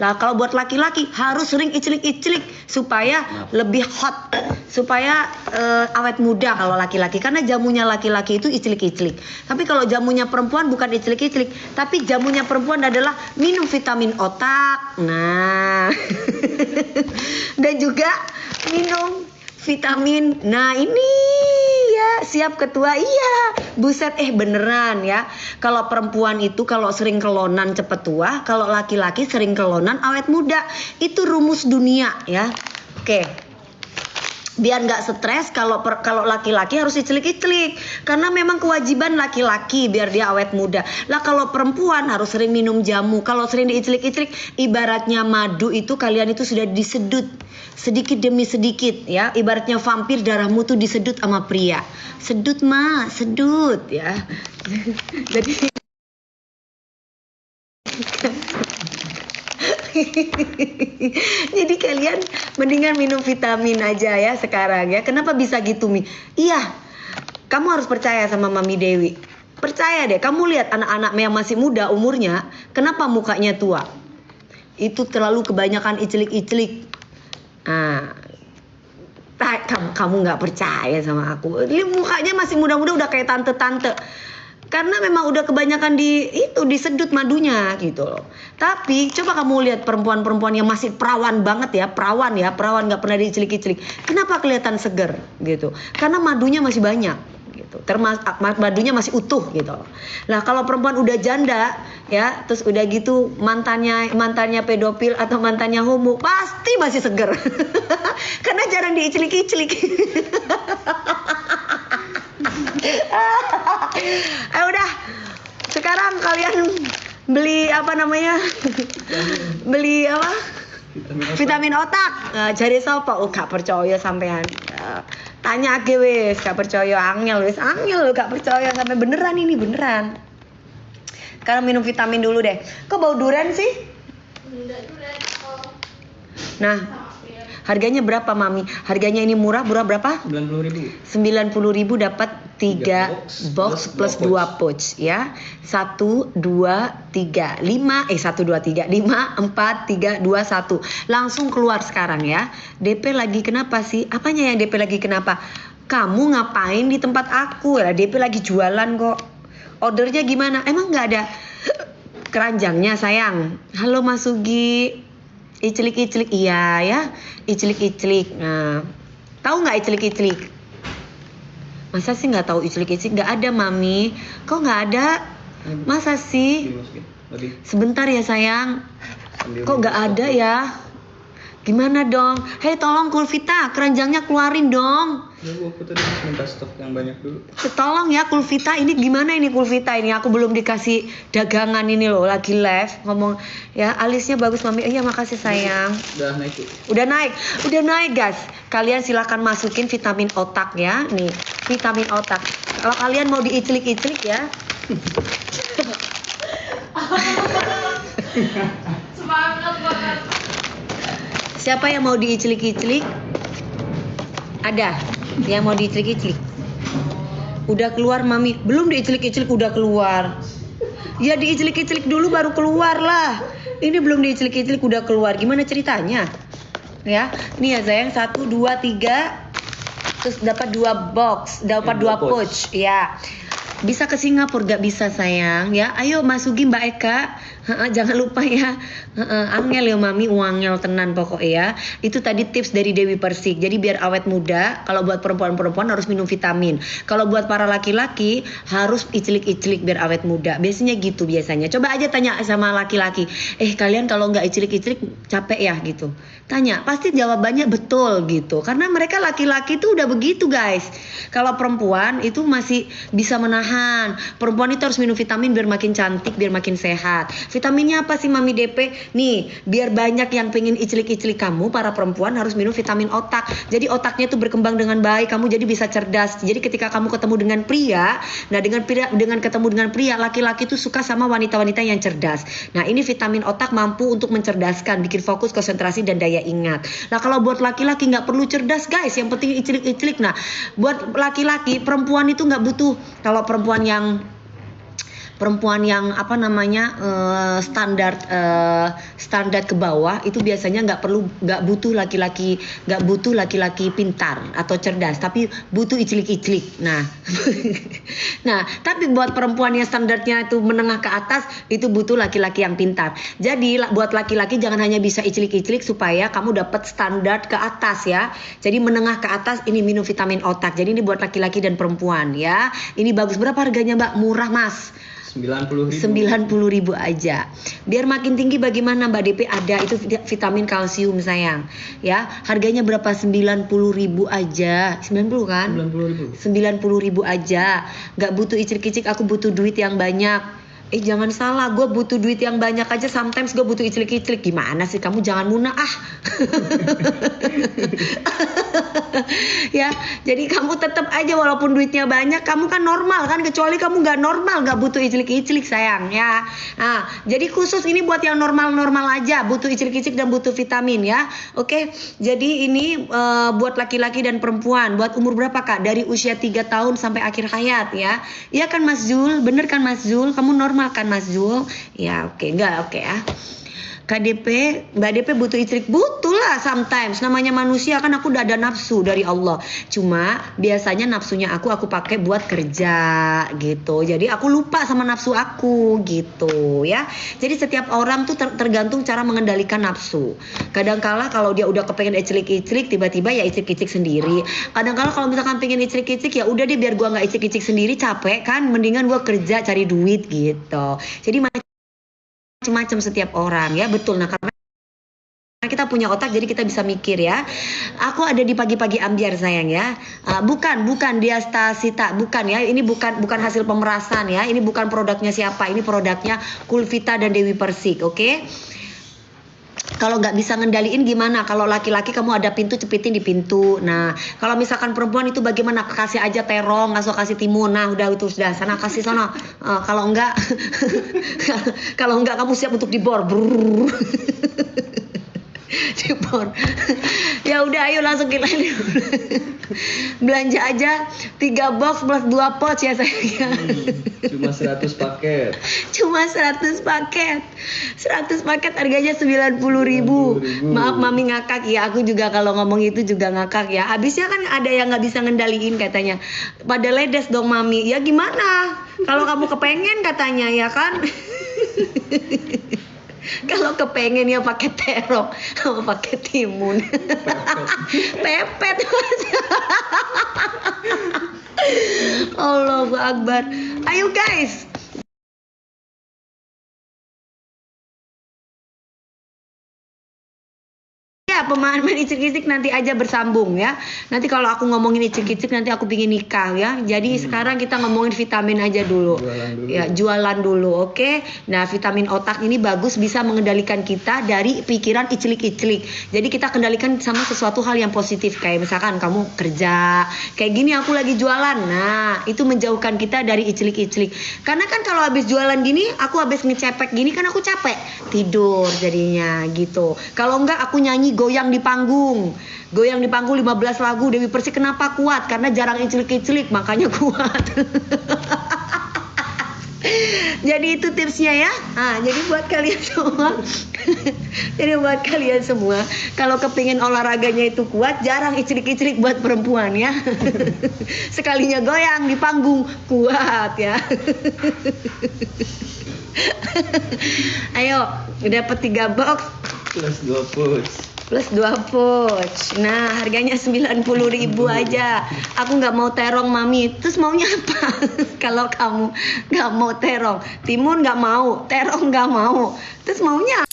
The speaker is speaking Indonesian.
Lah kalau buat laki-laki harus sering iclik-iclik supaya lebih hot, supaya awet muda kalau laki-laki. Karena jamunya laki-laki itu iclik-iclik. Tapi kalau jamunya perempuan bukan iclik-iclik, tapi jamunya perempuan adalah minum vitamin otak. Nah. Dan juga minum vitamin. Nah ini ya, siap ketua. Iya, buset, beneran ya. Kalau perempuan itu kalau sering kelonan cepet tua, kalau laki-laki sering kelonan awet muda. Itu rumus dunia ya. Oke, biar nggak stres, kalau laki-laki harus iclik-iclik karena memang kewajiban laki-laki biar dia awet muda. Lah kalau perempuan harus sering minum jamu. Kalau sering diiclik-iclik, ibaratnya madu itu kalian itu sudah disedut sedikit demi sedikit ya. Ibaratnya vampir, darahmu tuh disedut sama pria. Sedut mah, sedut ya. Jadi jadi kalian mendingan minum vitamin aja ya sekarang ya. Kenapa bisa gitu Mi? Iya, kamu harus percaya sama Mami Dewi. Percaya deh, kamu lihat anak-anak yang masih muda umurnya, kenapa mukanya tua? Itu terlalu kebanyakan iclik-iclik. Nah, kamu nggak percaya sama aku. Ini mukanya masih muda-muda udah kayak tante-tante. Karena memang udah kebanyakan disedut madunya gitu loh. Tapi coba kamu lihat perempuan-perempuan yang masih perawan banget ya, perawan nggak pernah dicelik-celik. Kenapa kelihatan seger gitu? Karena madunya masih banyak gitu. Madunya masih utuh gitu. Nah kalau perempuan udah janda ya, terus udah gitu mantannya pedofil atau mantannya homo, pasti masih seger. Karena jarang dicelik-celik. Udah, sekarang kalian beli apa namanya? Beli apa? Vitamin otak. Jadi sopo? Gak percaya sampean. Tanya aja wis, gak percaya angel gak percaya sampai beneran ini beneran. Sekarang minum vitamin dulu deh. Kok bau durian sih? Nah, harganya berapa Mami? Harganya ini murah berapa? 90.000. 90.000 dapat 3 box plus 2 pouch ya. 1 2 3 5 1 2 3 5 4 3 2 1. Langsung keluar sekarang ya. DP lagi kenapa sih? Apanya yang DP lagi kenapa? Kamu ngapain di tempat aku? Ya, DP lagi jualan kok. Ordernya gimana? Emang nggak ada keranjangnya sayang? Halo Mas Sugi. Iclik-iclik iya ya, iclik-iclik. Nah, tahu nggak iclik-iclik? Masa sih nggak tahu iclik-iclik? Nggak ada Mami. Kok nggak ada? Masa sih? Sebentar ya sayang. Kok nggak ada ya? Gimana dong? Hei tolong Kulvita, keranjangnya keluarin dong. Ya aku tadi minta stok yang banyak dulu. Tolong ya Kulvita, ini gimana ini Kulvita ini? Aku belum dikasih dagangan ini loh, lagi live ngomong ya alisnya bagus Mami. Iya makasih sayang. Udah naik tuh. Udah naik guys. Kalian silakan masukin vitamin otak ya. Nih, vitamin otak. Kalau kalian mau diiclik-iclik ya. Semangat banget. Siapa yang mau diiclik-iclik? Ada yang mau diiclik-iclik? Udah keluar Mami. Belum diiclik-iclik udah keluar. Ya diiclik-iclik dulu baru keluar lah. Ini belum diiclik-iclik udah keluar. Gimana ceritanya? Ya, ini ya sayang 1 2 3 terus dapat 2 box, dapat 2 pouch. Ya. Bisa ke Singapura gak bisa sayang ya. Ayo masukin Mbak Eka. Jangan lupa ya. Angel ya Mami, uangel tenan pokoknya ya. Itu tadi tips dari Dewi Persik. Jadi biar awet muda, kalau buat perempuan-perempuan harus minum vitamin. Kalau buat para laki-laki harus iclik-iclik biar awet muda. Biasanya gitu biasanya. Coba aja tanya sama laki-laki. Kalian kalau nggak iclik-iclik capek ya gitu. Tanya, pasti jawabannya betul gitu. Karena mereka laki-laki tuh udah begitu guys. Kalau perempuan itu masih bisa menahan. Perempuan itu harus minum vitamin biar makin cantik, biar makin sehat. Vitaminnya apa sih Mami DP? Nih, biar banyak yang pengen iclik-iclik kamu, para perempuan harus minum vitamin otak. Jadi otaknya tuh berkembang dengan baik, kamu jadi bisa cerdas. Jadi ketika kamu ketemu dengan pria, nah dengan ketemu dengan pria, laki-laki tuh suka sama wanita-wanita yang cerdas. Nah, ini vitamin otak mampu untuk mencerdaskan, bikin fokus, konsentrasi dan daya ingat. Nah, kalau buat laki-laki nggak perlu cerdas guys, yang penting iclik-iclik. Nah, buat laki-laki, perempuan itu nggak butuh. Kalau perempuan perempuan yang apa namanya standar ke bawah itu biasanya nggak butuh laki-laki pintar atau cerdas, tapi butuh iclik-iclik. Nah, nah tapi buat perempuan yang standarnya itu menengah ke atas itu butuh laki-laki yang pintar. Jadi buat laki-laki jangan hanya bisa iclik-iclik supaya kamu dapat standar ke atas ya. Jadi menengah ke atas ini minum vitamin otak. Jadi ini buat laki-laki dan perempuan ya. Ini bagus. Berapa harganya Mbak? Murah Mas. 90.000 aja. Biar makin tinggi bagaimana Mbak DP ada itu vitamin kalsium sayang. Ya, harganya berapa? 90.000 aja. 90 kan? 90.000 aja. Gak butuh icik-icik, aku butuh duit yang banyak. Jangan salah, gue butuh duit yang banyak aja. Sometimes gue butuh iclik-iclik. Gimana sih kamu, jangan muna ah. Ya, jadi kamu tetap aja walaupun duitnya banyak, kamu kan normal kan, kecuali kamu nggak normal, nggak butuh iclik-iclik sayang ya. Nah, jadi khusus ini buat yang normal-normal aja, butuh iclik-iclik dan butuh vitamin ya. Oke, jadi ini buat laki-laki dan perempuan. Buat umur berapa Kak? Dari usia 3 tahun sampai akhir hayat ya. Iya kan Mas Zul? Bener kan Mas Zul? Kamu normal kan Mas Zul? Ya oke, enggak oke ya. KDP, Mbak DP butuh iclik? Butuh lah sometimes. Namanya manusia kan, aku udah ada nafsu dari Allah. Cuma biasanya nafsunya aku pakai buat kerja gitu. Jadi aku lupa sama nafsu aku gitu ya. Jadi setiap orang tuh tergantung cara mengendalikan nafsu. Kadangkala kalau dia udah kepengen iclik-iclik, tiba-tiba ya iclik-iclik sendiri. Kadangkala kalau misalkan pengen iclik-iclik, ya udah deh biar gua nggak iclik-iclik sendiri, capek kan. Mendingan gua kerja cari duit gitu. Jadi macam-macam setiap orang ya, betul. Nah karena kita punya otak jadi kita bisa mikir ya. Aku ada di pagi-pagi ambiar sayang ya. Bukan Diastasita, bukan ya. Ini bukan hasil pemerasan ya. Ini bukan produknya siapa. Ini produknya Kulvita dan Dewi Persik, oke? Kalau nggak bisa ngendaliin gimana? Kalau laki-laki kamu ada pintu, cepitin di pintu. Nah, kalau misalkan perempuan itu bagaimana? Kasih aja terong, nggak kasih timun. Nah, udah itu sudah sana kasih sana. Kalau enggak, kalau enggak kamu siap untuk dibor. Dibor. Ya udah, ayo langsung kita belanja aja 3 box plus 2 pouch ya sayang. Cuma 100 paket. Cuma 100 paket. 100 paket harganya 90.000. Maaf Mami ngakak ya. Aku juga kalau ngomong itu juga ngakak ya. Habisnya kan ada yang nggak bisa ngendaliin katanya. Pada ledes dong Mami. Ya gimana? Kalau kamu kepengen katanya ya kan. Kalau kepengen ya pakai terong sama pakai timun. Pepet. Allahu Akbar. Ayo guys. Ya, pemahaman icik-icik nanti aja bersambung ya. Nanti kalau aku ngomongin icik-icik nanti aku pingin nikah ya. Jadi sekarang kita ngomongin vitamin aja dulu. Jualan dulu, oke? Nah, vitamin otak ini bagus, bisa mengendalikan kita dari pikiran iclik-iclik. Jadi kita kendalikan sama sesuatu hal yang positif. Kayak misalkan kamu kerja, kayak gini aku lagi jualan. Nah, itu menjauhkan kita dari iclik-iclik. Karena kan kalau habis jualan gini, aku habis ngecepek gini kan aku capek. Tidur jadinya gitu. Kalau enggak aku nyanyi goyang di panggung 15 lagu Dewi Persik. Kenapa kuat? Karena jarang iclik-iclik, makanya kuat. Jadi itu tipsnya ya. Jadi buat kalian semua, kalau kepingin olahraganya itu kuat, jarang iclik-iclik buat perempuan ya. Sekalinya goyang di panggung, kuat ya. Ayo, dapat 3 box Plus 2 pouch. plus 2 pouch. Nah, harganya 90.000 aja. Aku nggak mau terong Mami. Terus maunya apa? Kalau kamu nggak mau terong, timun nggak mau, terong nggak mau, terus maunya